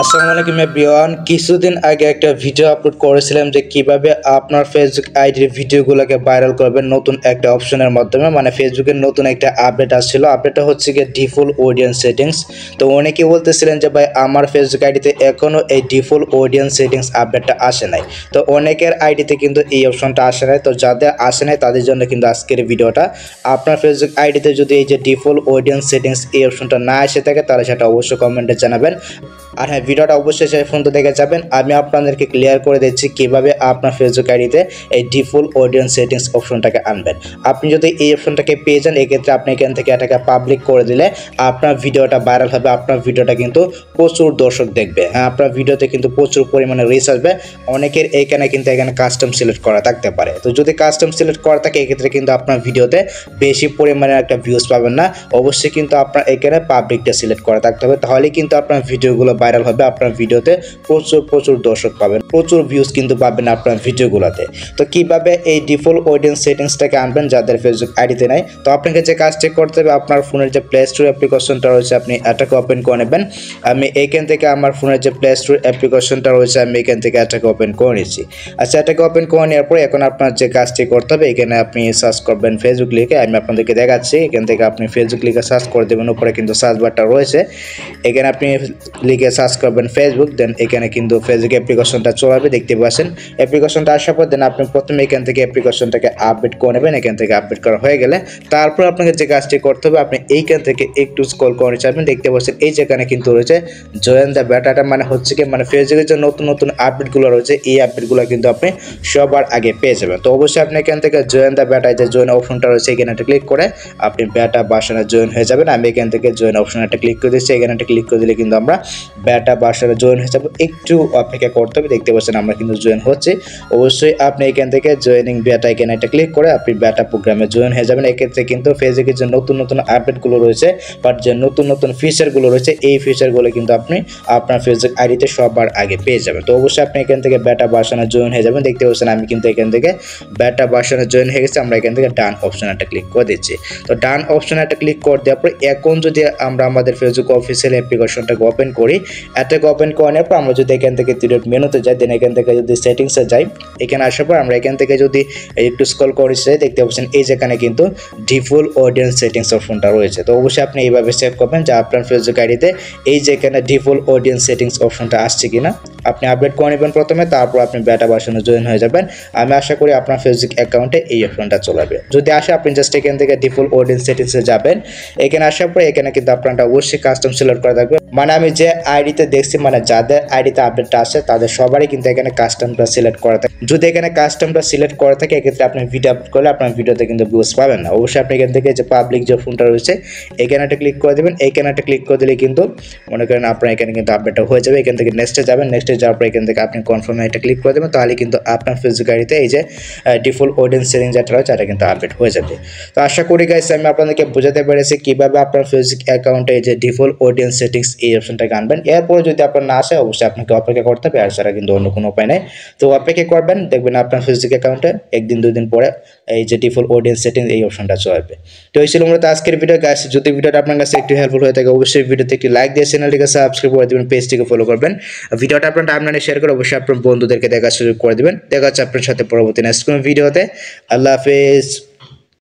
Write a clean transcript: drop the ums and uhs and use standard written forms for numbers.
আসসালামু আলাইকুম এভরিওয়ান। কিছুদিন আগে একটা ভিডিও আপলোড করেছিলাম যে কিভাবে আপনার ফেসবুক আইডির ভিডিওগুলোকে ভাইরাল করবেন নতুন একটা অপশনের মাধ্যমে। মানে ফেসবুকের নতুন একটা আপডেট আসছিল, আপডেটটা হচ্ছে গিয়ে ডিফল্ট অডিয়েন্স সেটিংস। তো অনেকেই বলতেছিলেন যে ভাই আমার ফেসবুক আইডিতে এখনও এই ডিফল্ট অডিয়েন্স সেটিংস আপডেটটা আসে নাই। তো অনেকের আইডিতে কিন্তু এই অপশনটা আসে নাই। তো যাদের আসে নাই তাদের জন্য কিন্তু আজকের ভিডিওটা। আপনার ফেসবুক আইডিতে যদি এই যে ডিফল্ট অডিয়েন্স সেটিংস এই অপশনটা না এসে থাকে তাহলে সেটা অবশ্যই কমেন্টে জানাবেন। আর হ্যাঁ, ভিডিওটা অবশ্যই শেষ পর্যন্ত দেখে যাবেন। আমি আপনাদেরকে ক্লিয়ার করে দিচ্ছি কীভাবে আপনার ফেসবুক আইডিতে এই ডিফল্ট অডিয়েন্স সেটিংস অপশনটাকে আনবেন। আপনি যদি এই অপশনটাকে পেয়ে যান, এক্ষেত্রে আপনি এখান থেকে এটাকে পাবলিক করে দিলে আপনার ভিডিওটা ভাইরাল হবে। আপনার ভিডিওটা কিন্তু প্রচুর দর্শক দেখবে। হ্যাঁ, আপনার ভিডিওতে কিন্তু প্রচুর পরিমাণে রিচ আসবে। অনেকের এখানে কাস্টম সিলেক্ট করা থাকতে পারে। তো যদি কাস্টম সিলেক্ট করা থাকে এক্ষেত্রে কিন্তু আপনার ভিডিওতে বেশি পরিমাণে একটা ভিউজ পাবেন না। অবশ্যই কিন্তু আপনার এখানে পাবলিকটা সিলেক্ট করা থাকতে হবে, তাহলে কিন্তু আপনার ভিডিওগুলো ভাইরাল হবে। আপনার ভিডিওতে প্রচুর দর্শক পাবেন, প্রচুর ভিউজ কিন্তু পাবেন আপনার ভিডিওগুলোতে। তো কিভাবে এই ডিফল্ট অডিয়েন্স সেটিংসটাকে আনবেন যাদের ফেসবুক আইডিতে নাই, তো আপনাকে যে কাজটি করতে হবে, আপনার ফোনের যে প্লে স্টোর অ্যাপ্লিকেশনটা রয়েছে আপনি এটাকে ওপেন করে নেবেন। আমি এইখান থেকে আমার ফোনের যে প্লে স্টোর অ্যাপ্লিকেশনটা রয়েছে আমি এখান থেকে এটাকে ওপেন করে নিচ্ছি। আচ্ছা, এটাকে ওপেন করে নেওয়ার পর এখন আপনার যে কাজটি করতে হবে, এখানে আপনি সার্চ করবেন ফেসবুক লিখে। আমি আপনাদেরকে দেখাচ্ছি, এখান থেকে আপনি ফেসবুক লিখে সার্চ করে দেবেন। উপরে কিন্তু সার্চ বারটা রয়েছে, এখানে আপনি লিখে সার্চ করবেন ফেসবুক। দেন এখানে কিন্তু ফেসবুক অ্যাপ্লিকেশনটা চলে আসবে, দেখতে পাচ্ছেন। অ্যাপ্লিকেশনটা আসার পর দেন আপনি প্রথমে এখান থেকে অ্যাপ্লিকেশনটাকে আপডেট করে নেবেন। এখান থেকে আপডেট করা হয়ে গেলে তারপর আপনাকে যে কাজটি করতে হবে, আপনি এইখান থেকে একটু স্ক্রল করে চাইবেন, দেখতে পাচ্ছেন এই যেখানে কিন্তু রয়েছে জয়েন দ্য বেটাটা। মানে হচ্ছে কি, মানে ফেসবুকের যে নতুন আপডেটগুলো রয়েছে এই আপডেটগুলো কিন্তু আপনি সবার আগে পেয়ে যাবেন। তো অবশ্যই আপনি এখান থেকে জয়েন দ্য বেটায় যে জয়েন অপশনটা রয়েছে এখানে একটা ক্লিক করে আপনি বেটা ভার্সনে জয়েন হয়ে যাবেন। আমি এখান থেকে জয়েন অপশনে একটা ক্লিক করে দিচ্ছি। এখানে একটা ক্লিক করে দিলে কিন্তু আমরা বেটা ভার্সনে জয়েন হয়ে যাবো। একটু অপেক্ষা করতে হবে, দেখতে পাচ্ছেন আমরা কিন্তু জয়েন হচ্ছে। অবশ্যই আপনি এখান থেকে জয়েনিং বেটা এখানে একটা ক্লিক করে আপনি বেটা প্রোগ্রামে জয়েন হয়ে যাবেন। এক্ষেত্রে কিন্তু ফেসবুকের যে নতুন আপডেটগুলো রয়েছে বা যে নতুন ফিচারগুলো রয়েছে এই ফিচারগুলো কিন্তু আপনি আপনার ফেসবুক আইডিতে সবার আগে পেয়ে যাবেন। তো অবশ্যই আপনি এখান থেকে বেটা ভার্সনে জয়েন হয়ে যাবেন। দেখতে পাচ্ছেন আমি কিন্তু এখান থেকে বেটা ভার্সনে জয়েন হয়ে গেছি। আমরা এখান থেকে ডান অপশনে একটা ক্লিক করে দিচ্ছি। তো ডান অপশনে একটা ক্লিক করে দেওয়ার পর এখন যদি আমরা আমাদের ফেসবুক অফিসিয়াল অ্যাপ্লিকেশনটাকে ওপেন করি, এটাকে ওপেন করার পর আমরা যদি এখান থেকে ডিরেক্ট মেনুতে যাই, দেন এখান থেকে যদি সেটিংসে যাই, এখানে আসার পর আমরা এখান থেকে যদি একটু স্ক্রল করে দেখতে পাচ্ছেন এই যেখানে কিন্তু ডিফল্ট অডিয়েন্স সেটিংস অপশনটা রয়েছে। তো অবশ্যই আপনি এইভাবে চেক করবেন যে আপনার ফেসবুক আইডিতে এই যেখানে ডিফল্ট অডিয়েন্স সেটিংস অপশনটা আসছে কিনা। আপনি আপডেট করে নেবেন প্রথমে, তারপর আপনি বেটা ভার্সনে জয়েন হয়ে যাবেন। আমি আশা করি আপনার ফেসবুক অ্যাকাউন্টে এই অপশনটা চলে আসবে। যদি আসে আপনি জাস্ট এখান থেকে ডিফল্ট অডিয়েন্স সেটিংসে যাবেন। এখানে আসার পর এখানে কিন্তু আপনারটা অবশ্যই কাস্টম সিলেক্ট করা থাকবে। মানে আমি যে আইডিতে দেখছি, মানে যাদের আইডিতে আপডেটটা আসে তাদের সবারই কিন্তু এখানে কাস্টমটা সিলেক্ট করা থাকে। যদি এখানে কাস্টমটা সিলেক্ট করা থাকে এক্ষেত্রে আপনি ভিডিও আপলোড করলে আপনার ভিডিওতে কিন্তু ভিউজ পাবেন না। অবশ্যই আপনি এখান থেকে যে পাবলিক যে ফোনটা রয়েছে এখানে একটা ক্লিক করে দেবেন। এইখানে একটা ক্লিক করে দিলে কিন্তু মনে করেন আপনার এখানে কিন্তু আপডেটটা হয়ে যাবে। এখান থেকে নেক্সটে যাবেন, নেক্সটে যাওয়ার পর এখান থেকে আপনি কনফার্মে একটা ক্লিক করে দেবেন, তাহলে কিন্তু আপনার ফেসবুক আইডিতে এই যে ডিফল্ট অডিয়েন্স সেটিং যেটা রয়েছে এটা কিন্তু আপডেট হয়ে যাবে। তো আশা করি গাইস আমি আপনাদেরকে বোঝাতে পেরেছি কীভাবে আপনার ফেসবুক অ্যাকাউন্টে এই যে ডিফল্ট অডিয়েন্স সেটিংস এই অপশনটাকে আনবেন। এরপরে যদি আপনার না আসে অবশ্যই আপনাকে অপেক্ষা করতে হবে, আর ছাড়া কিন্তু অন্য কোনো উপায় নেই। তো অপেক্ষা করবেন, দেখবেন আপনার ফেসবুক অ্যাকাউন্টে একদিন দুই দিন পরে এই যে ডিফল্ট অডিয়েন্স সেটিংস এই অপশনটা চলে আসবে। তো এই ছিল মূলত আজকের ভিডিও গাইস। যদি ভিডিওটা আপনার কাছে একটু হেল্পফুল হয়ে থাকে অবশ্যই ভিডিওতে একটি লাইক দিয়ে চ্যানেলটিকে সাবস্ক্রাইব করে দেবেন, পেজটিকে ফলো করবেন। ভিডিওটা আপনার টাইমলাইনে শেয়ার করে অবশ্যই আপনার বন্ধুদেরকে দেখার সুযোগ করে দেবেন। দেখা হচ্ছে আপনার সাথে পরবর্তী নেক্সট কোনো ভিডিওতে। আল্লাহ হাফেজ।